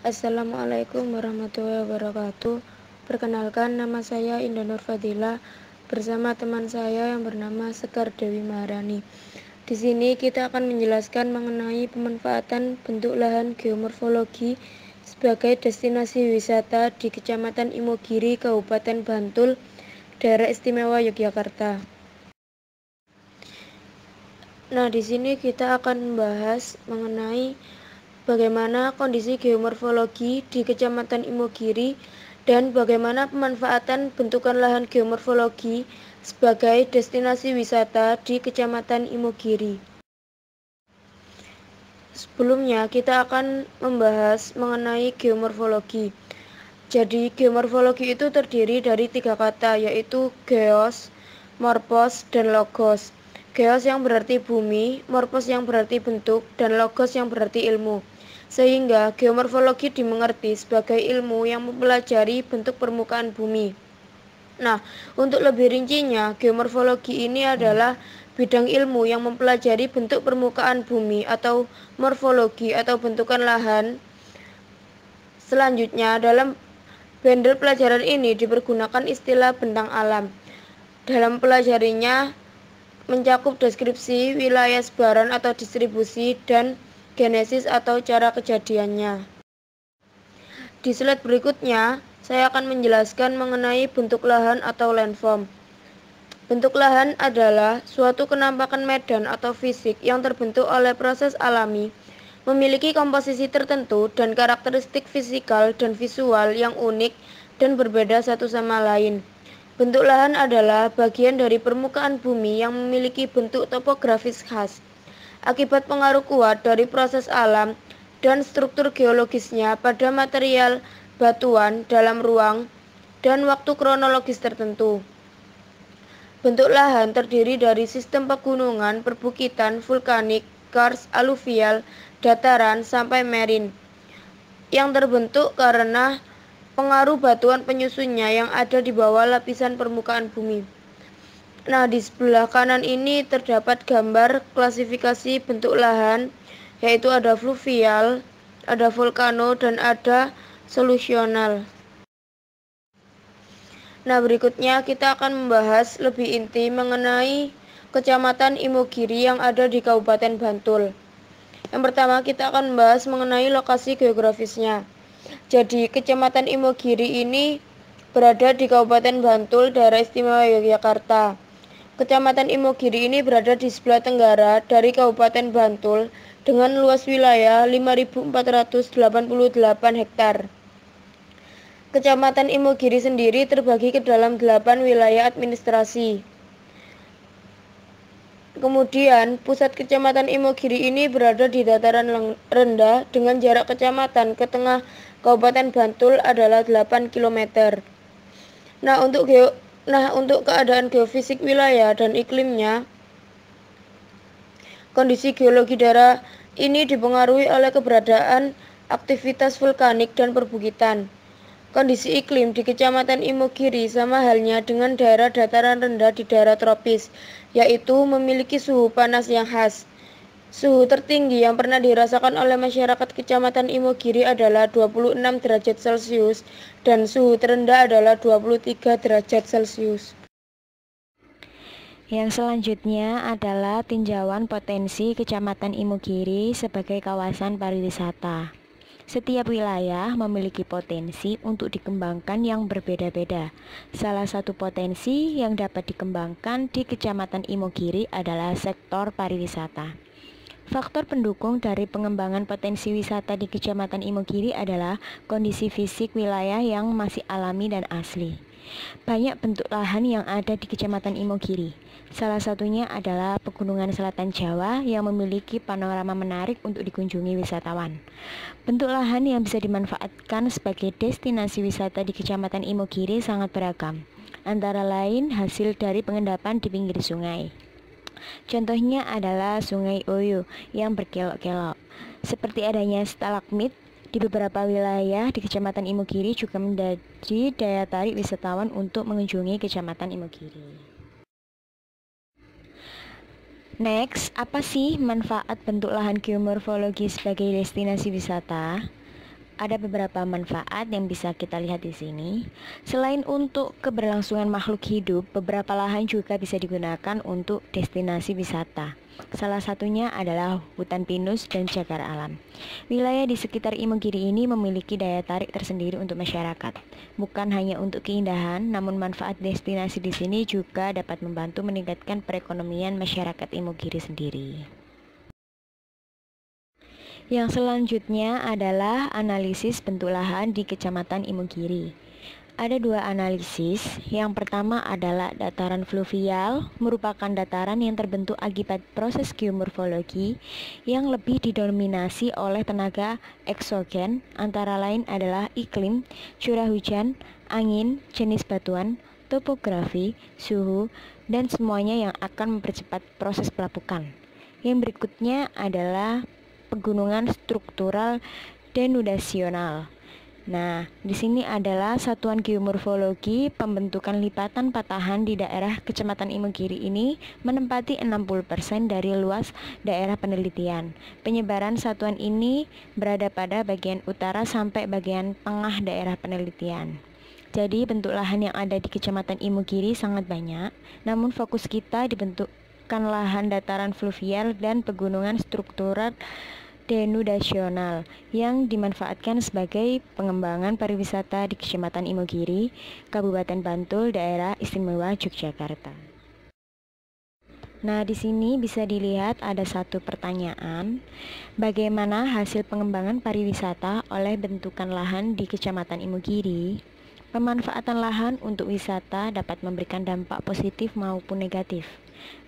Assalamualaikum warahmatullahi wabarakatuh. Perkenalkan, nama saya Indah Nur Fadila bersama teman saya yang bernama Sekar Dewi Maharani. Di sini kita akan menjelaskan mengenai pemanfaatan bentuk lahan geomorfologi sebagai destinasi wisata di Kecamatan Imogiri, Kabupaten Bantul, Daerah Istimewa Yogyakarta. Nah, di sini kita akan membahas mengenai bagaimana kondisi geomorfologi di Kecamatan Imogiri dan bagaimana pemanfaatan bentukan lahan geomorfologi sebagai destinasi wisata di Kecamatan Imogiri. Sebelumnya kita akan membahas mengenai geomorfologi. Jadi geomorfologi itu terdiri dari 3 kata, yaitu geos, morpos, dan logos. Geos yang berarti bumi, morpos yang berarti bentuk, dan logos yang berarti ilmu. Sehingga geomorfologi dimengerti sebagai ilmu yang mempelajari bentuk permukaan bumi. Nah, untuk lebih rincinya, geomorfologi ini adalah bidang ilmu yang mempelajari bentuk permukaan bumi atau morfologi atau bentukan lahan. Selanjutnya, dalam bundle pelajaran ini dipergunakan istilah bentang alam. Dalam pelajarinya mencakup deskripsi wilayah sebaran atau distribusi dan genesis atau cara kejadiannya. Di slide berikutnya, saya akan menjelaskan mengenai bentuk lahan atau landform. Bentuk lahan adalah suatu kenampakan medan atau fisik yang terbentuk oleh proses alami, memiliki komposisi tertentu dan karakteristik fisikal dan visual yang unik dan berbeda satu sama lain. Bentuk lahan adalah bagian dari permukaan bumi yang memiliki bentuk topografis khas. Akibat pengaruh kuat dari proses alam dan struktur geologisnya pada material batuan dalam ruang dan waktu kronologis tertentu. Bentuk lahan terdiri dari sistem pegunungan, perbukitan, vulkanik, karst, aluvial, dataran, sampai marine, yang terbentuk karena pengaruh batuan penyusunnya yang ada di bawah lapisan permukaan bumi. Nah, di sebelah kanan ini terdapat gambar klasifikasi bentuk lahan, yaitu ada fluvial, ada volcano, dan ada solusional. Nah, berikutnya kita akan membahas lebih inti mengenai Kecamatan Imogiri yang ada di Kabupaten Bantul. Yang pertama, kita akan membahas mengenai lokasi geografisnya. Jadi, Kecamatan Imogiri ini berada di Kabupaten Bantul, Daerah Istimewa Yogyakarta. Kecamatan Imogiri ini berada di sebelah tenggara dari Kabupaten Bantul dengan luas wilayah 5.488 hektar. Kecamatan Imogiri sendiri terbagi ke dalam 8 wilayah administrasi. Kemudian, pusat Kecamatan Imogiri ini berada di dataran rendah dengan jarak kecamatan ke tengah Kabupaten Bantul adalah 8 km. Nah, untuk keadaan geofisik wilayah dan iklimnya, kondisi geologi daerah ini dipengaruhi oleh keberadaan aktivitas vulkanik dan perbukitan. Kondisi iklim di Kecamatan Imogiri sama halnya dengan daerah dataran rendah di daerah tropis, yaitu memiliki suhu panas yang khas. Suhu tertinggi yang pernah dirasakan oleh masyarakat Kecamatan Imogiri adalah 26 derajat Celcius dan suhu terendah adalah 23 derajat Celcius. Yang selanjutnya adalah tinjauan potensi Kecamatan Imogiri sebagai kawasan pariwisata. Setiap wilayah memiliki potensi untuk dikembangkan yang berbeda-beda. Salah satu potensi yang dapat dikembangkan di Kecamatan Imogiri adalah sektor pariwisata. Faktor pendukung dari pengembangan potensi wisata di Kecamatan Imogiri adalah kondisi fisik wilayah yang masih alami dan asli. Banyak bentuk lahan yang ada di Kecamatan Imogiri. Salah satunya adalah Pegunungan Selatan Jawa yang memiliki panorama menarik untuk dikunjungi wisatawan. Bentuk lahan yang bisa dimanfaatkan sebagai destinasi wisata di Kecamatan Imogiri sangat beragam, antara lain hasil dari pengendapan di pinggir sungai. Contohnya adalah Sungai Oyo yang berkelok-kelok. Seperti adanya stalagmit di beberapa wilayah di Kecamatan Imogiri juga menjadi daya tarik wisatawan untuk mengunjungi Kecamatan Imogiri. Next, apa sih manfaat bentuk lahan geomorfologi sebagai destinasi wisata? Ada beberapa manfaat yang bisa kita lihat di sini. Selain untuk keberlangsungan makhluk hidup, beberapa lahan juga bisa digunakan untuk destinasi wisata. Salah satunya adalah hutan pinus dan cagar alam. Wilayah di sekitar Imogiri ini memiliki daya tarik tersendiri untuk masyarakat. Bukan hanya untuk keindahan, namun manfaat destinasi di sini juga dapat membantu meningkatkan perekonomian masyarakat Imogiri sendiri. Yang selanjutnya adalah analisis bentuk lahan di Kecamatan Imogiri. Ada dua analisis. Yang pertama adalah dataran fluvial, merupakan dataran yang terbentuk akibat proses geomorfologi yang lebih didominasi oleh tenaga eksogen, antara lain adalah iklim, curah hujan, angin, jenis batuan, topografi, suhu, dan semuanya yang akan mempercepat proses pelapukan. Yang berikutnya adalah pegunungan struktural denudasional. Nah, di sini adalah satuan geomorfologi pembentukan lipatan patahan di daerah Kecamatan Imogiri ini menempati 60% dari luas daerah penelitian. Penyebaran satuan ini berada pada bagian utara sampai bagian tengah daerah penelitian. Jadi bentuk lahan yang ada di Kecamatan Imogiri sangat banyak, namun fokus kita dibentukkan lahan dataran fluvial dan pegunungan struktural denudasional yang dimanfaatkan sebagai pengembangan pariwisata di Kecamatan Imogiri, Kabupaten Bantul, Daerah Istimewa Yogyakarta. Nah, di sini bisa dilihat ada satu pertanyaan, bagaimana hasil pengembangan pariwisata oleh bentukan lahan di Kecamatan Imogiri? Pemanfaatan lahan untuk wisata dapat memberikan dampak positif maupun negatif.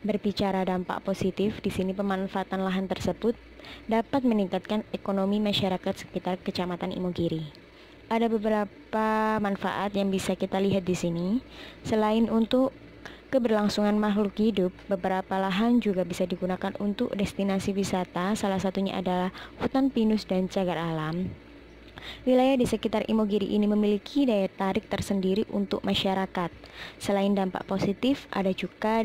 Berbicara dampak positif, di sini pemanfaatan lahan tersebut dapat meningkatkan ekonomi masyarakat sekitar Kecamatan Imogiri. Ada beberapa manfaat yang bisa kita lihat di sini. Selain untuk keberlangsungan makhluk hidup, beberapa lahan juga bisa digunakan untuk destinasi wisata. Salah satunya adalah hutan pinus dan cagar alam. Wilayah di sekitar Imogiri ini memiliki daya tarik tersendiri untuk masyarakat. Selain dampak positif, ada juga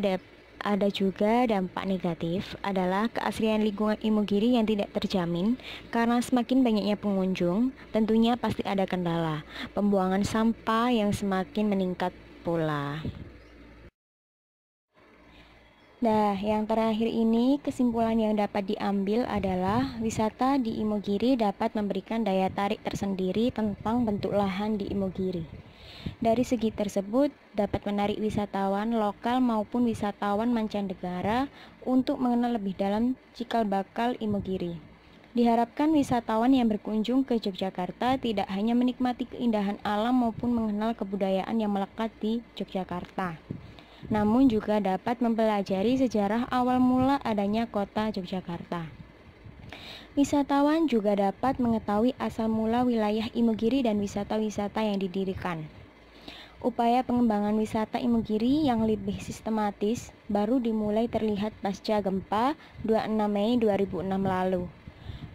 dampak negatif adalah keaslian lingkungan Imogiri yang tidak terjamin karena semakin banyaknya pengunjung, tentunya pasti ada kendala, pembuangan sampah yang semakin meningkat pula. Nah, yang terakhir ini kesimpulan yang dapat diambil adalah wisata di Imogiri dapat memberikan daya tarik tersendiri tentang bentuk lahan di Imogiri. Dari segi tersebut dapat menarik wisatawan lokal maupun wisatawan mancanegara untuk mengenal lebih dalam cikal bakal Imogiri. Diharapkan wisatawan yang berkunjung ke Yogyakarta tidak hanya menikmati keindahan alam maupun mengenal kebudayaan yang melekat di Yogyakarta, namun juga dapat mempelajari sejarah awal mula adanya kota Yogyakarta. Wisatawan juga dapat mengetahui asal mula wilayah Imogiri dan wisata-wisata yang didirikan. Upaya pengembangan wisata Imogiri yang lebih sistematis baru dimulai terlihat pasca gempa 26 Mei 2006 lalu.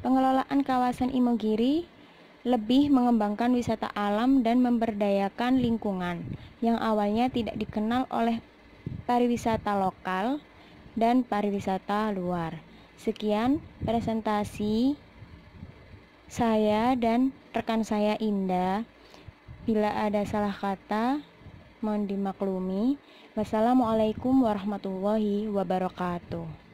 Pengelolaan kawasan Imogiri lebih mengembangkan wisata alam dan memberdayakan lingkungan yang awalnya tidak dikenal oleh pariwisata lokal dan pariwisata luar. Sekian presentasi saya dan rekan saya Indah. Bila ada salah kata, mohon dimaklumi. Wassalamualaikum warahmatullahi wabarakatuh.